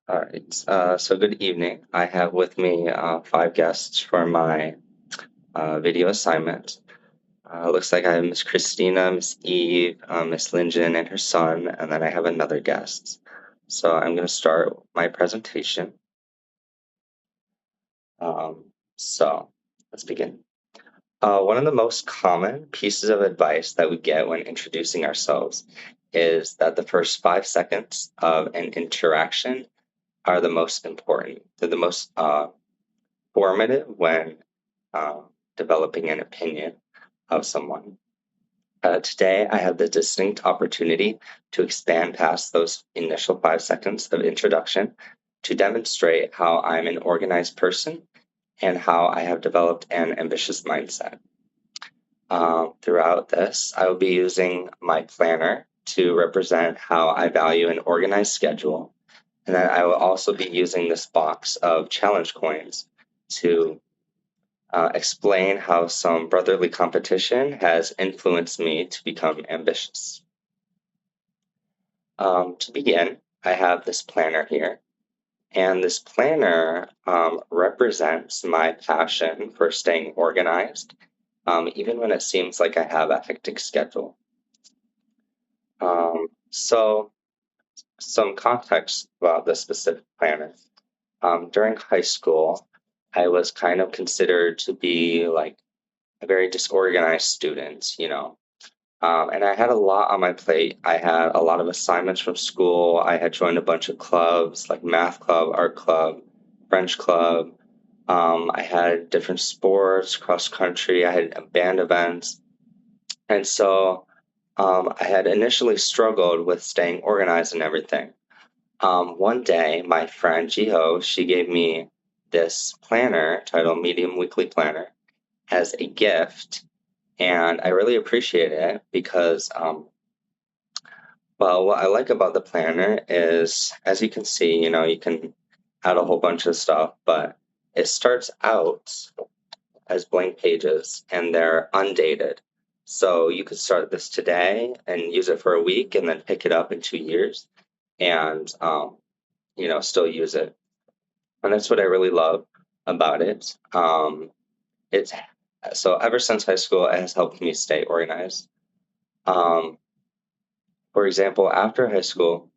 All right. So good evening. I have with me five guests for my video assignment. Looks like I have Miss Christina, Miss Eve, Miss Lingen, and her son, and then I have another guest. So I'm going to start my presentation. So let's begin. One of the most common pieces of advice that we get when introducing ourselves is that the first 5 seconds of an interaction are the most important. They're the most formative when developing an opinion of someone. Today, I have the distinct opportunity to expand past those initial 5 seconds of introduction to demonstrate how I'm an organized person and how I have developed an ambitious mindset. Throughout this, I will be using my planner to represent how I value an organized schedule. And then I will also be using this box of challenge coins to explain how some brotherly competition has influenced me to become ambitious. To begin, I have this planner here, and this planner represents my passion for staying organized, even when it seems like I have a hectic schedule. So, some context about this specific planner. During high school, I was kind of considered to be like a very disorganized student. And I had a lot on my plate. I had a lot of assignments from school. I had joined a bunch of clubs like math club, art club, French club. I had different sports, cross country. I had band events. And so I had initially struggled with staying organized and everything. One day, my friend Jiho, she gave me this planner titled Medium Weekly Planner as a gift, and I really appreciate it because, well, what I like about the planner is, as you can see, you can add a whole bunch of stuff, but it starts out as blank pages and they're undated. So you could start this today and use it for a week and then pick it up in 2 years and, still use it. And that's what I really love about it. It's so ever since high school, it has helped me stay organized. Um, for example, after high school,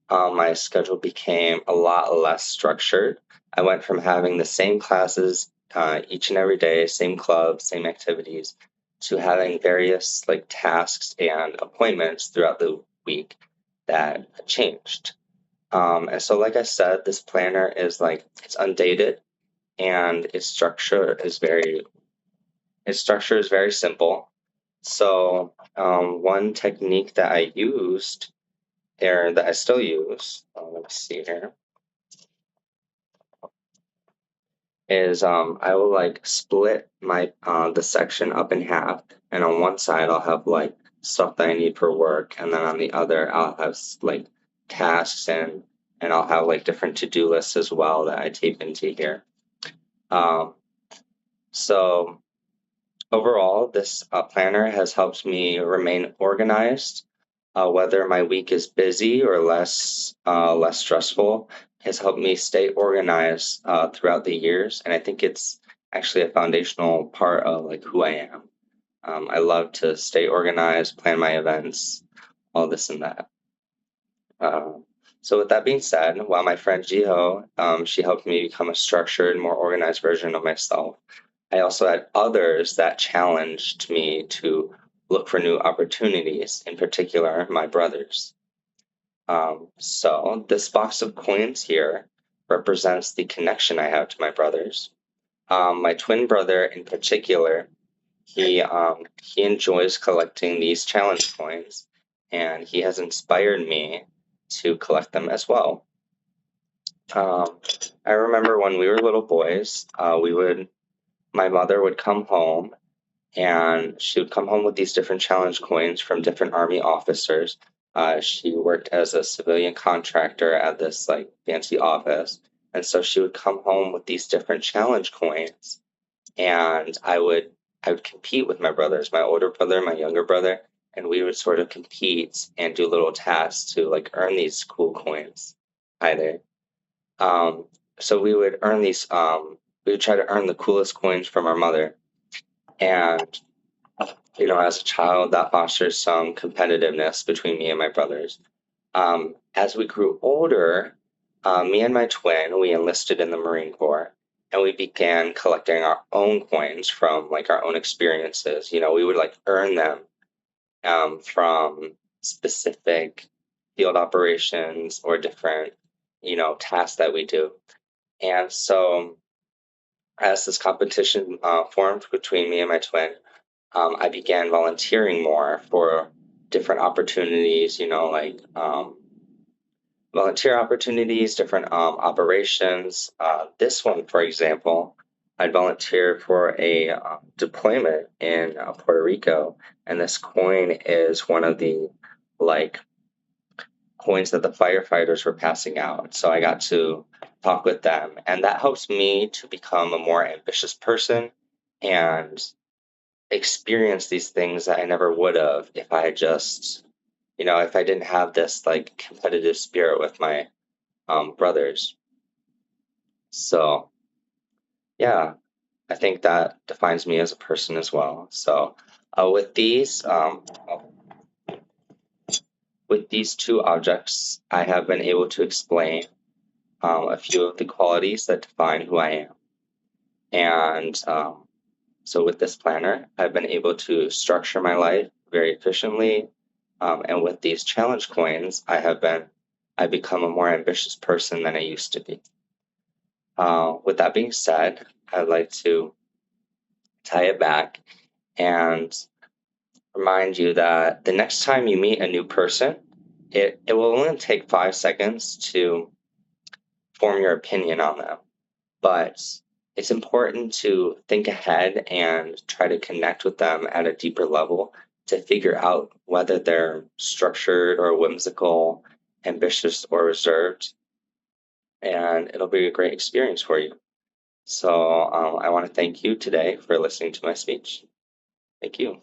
my schedule became a lot less structured. I went from having the same classes each and every day, same clubs, same activities, to having various like tasks and appointments throughout the week that changed. And so, like I said, this planner is like it's undated, and its structure is very simple. So, one technique that I used or that I still use, let me see here, is I will like split my the section up in half, and on one side I'll have like stuff that I need for work, and then on the other I'll have like tasks and I'll have like different to-do lists as well that I tape into here. Um, so overall, this planner has helped me remain organized, whether my week is busy or less stressful. Has helped me stay organized throughout the years, and I think it's actually a foundational part of like who I am. I love to stay organized, plan my events, all this and that. Um, so with that being said, while my friend Jiho, she helped me become a structured, more organized version of myself. I also had others that challenged me to look for new opportunities, in particular, my brothers. So this box of coins here represents the connection I have to my brothers. My twin brother in particular, he enjoys collecting these challenge coins, and he has inspired me to collect them as well. I remember when we were little boys, my mother would come home and she would come home with these different challenge coins from different army officers. She worked as a civilian contractor at this like fancy office, and so she would come home with these different challenge coins, and I would compete with my brothers, my older brother, my younger brother, and we would sort of compete and do little tasks to like earn these cool coins either. So we would earn these. We would try to earn the coolest coins from our mother, and as a child, that fosters some competitiveness between me and my brothers. As we grew older, me and my twin, we enlisted in the Marine Corps, and we began collecting our own coins from like our own experiences. We would like earn them from specific field operations or different, tasks that we do. And so, as this competition formed between me and my twin, I began volunteering more for different opportunities, like volunteer opportunities, different operations. This one, for example, I volunteered for a deployment in Puerto Rico, and this coin is one of the like coins that the firefighters were passing out. So I got to talk with them, and that helps me to become a more ambitious person and experience these things that I never would have if I had just, if I didn't have this like competitive spirit with my brothers. So yeah, I think that defines me as a person as well. So with these two objects, I have been able to explain a few of the qualities that define who I am. And so with this planner, I've been able to structure my life very efficiently. And with these challenge coins, I've become a more ambitious person than I used to be. With that being said, I'd like to tie it back and remind you that the next time you meet a new person, it will only take 5 seconds to form your opinion on them. But it's important to think ahead and try to connect with them at a deeper level to figure out whether they're structured or whimsical, ambitious or reserved. And it'll be a great experience for you. So I want to thank you today for listening to my speech. Thank you.